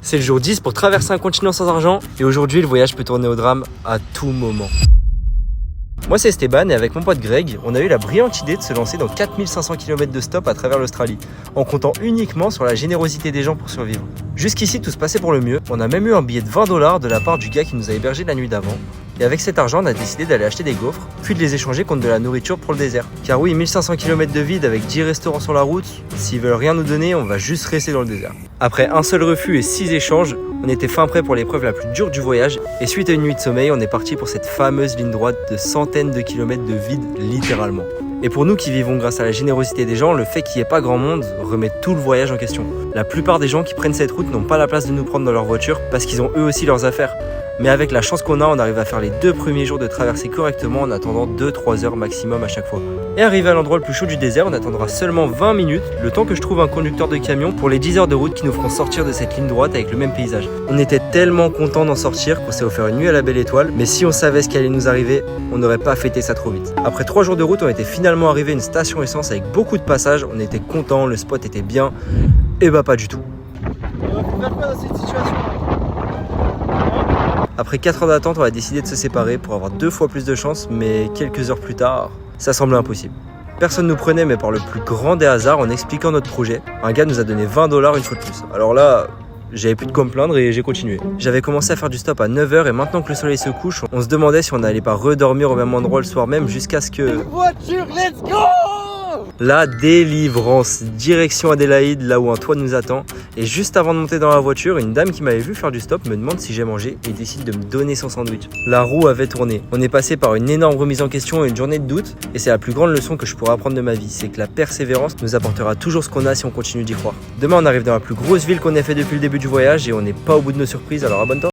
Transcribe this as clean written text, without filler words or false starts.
C'est le jour 10 pour traverser un continent sans argent et aujourd'hui le voyage peut tourner au drame à tout moment. Moi c'est Esteban et avec mon pote Greg, on a eu la brillante idée de se lancer dans 4500 km de stop à travers l'Australie, en comptant uniquement sur la générosité des gens pour survivre. Jusqu'ici tout se passait pour le mieux, on a même eu un billet de 20 $ de la part du gars qui nous a hébergé la nuit d'avant, et avec cet argent on a décidé d'aller acheter des gaufres, puis de les échanger contre de la nourriture pour le désert. Car oui, 1500 km de vide avec 10 restaurants sur la route, s'ils veulent rien nous donner, on va juste rester dans le désert. Après un seul refus et 6 échanges, on était fin prêt pour l'épreuve la plus dure du voyage, et suite à une nuit de sommeil, on est parti pour cette fameuse ligne droite de centaines de kilomètres de vide littéralement. Et pour nous qui vivons grâce à la générosité des gens, le fait qu'il n'y ait pas grand monde remet tout le voyage en question. La plupart des gens qui prennent cette route n'ont pas la place de nous prendre dans leur voiture parce qu'ils ont eux aussi leurs affaires. Mais avec la chance qu'on a, on arrive à faire les 2 premiers jours de traversée correctement en attendant 2-3 heures maximum à chaque fois. Et arrivé à l'endroit le plus chaud du désert, on attendra seulement 20 minutes, le temps que je trouve un conducteur de camion pour les 10 heures de route qui nous feront sortir de cette ligne droite avec le même paysage. On était tellement contents d'en sortir qu'on s'est offert une nuit à la belle étoile, mais si on savait ce qui allait nous arriver, on n'aurait pas fêté ça trop vite. Après 3 jours de route, on était finalement arrivé à une station essence avec beaucoup de passages, on était contents, le spot était bien, et bah pas du tout. Faut faire quoi dans cette situation? Après 4 heures d'attente, on a décidé de se séparer pour avoir 2 fois plus de chance, mais quelques heures plus tard, ça semblait impossible. Personne nous prenait, mais par le plus grand des hasards, en expliquant notre projet, un gars nous a donné 20 $ une fois de plus. Alors là, j'avais plus de quoi me plaindre et j'ai continué. J'avais commencé à faire du stop à 9 h et maintenant que le soleil se couche, on se demandait si on n'allait pas redormir au même endroit le soir même jusqu'à ce que... Voiture, let's go! La délivrance, direction Adélaïde, là où un toit nous attend. Et juste avant de monter dans la voiture, une dame qui m'avait vu faire du stop me demande si j'ai mangé et décide de me donner son sandwich. La roue avait tourné. On est passé par une énorme remise en question et une journée de doute. Et c'est la plus grande leçon que je pourrais apprendre de ma vie. C'est que la persévérance nous apportera toujours ce qu'on a si on continue d'y croire. Demain, on arrive dans la plus grosse ville qu'on ait fait depuis le début du voyage et on n'est pas au bout de nos surprises, alors abonne-toi.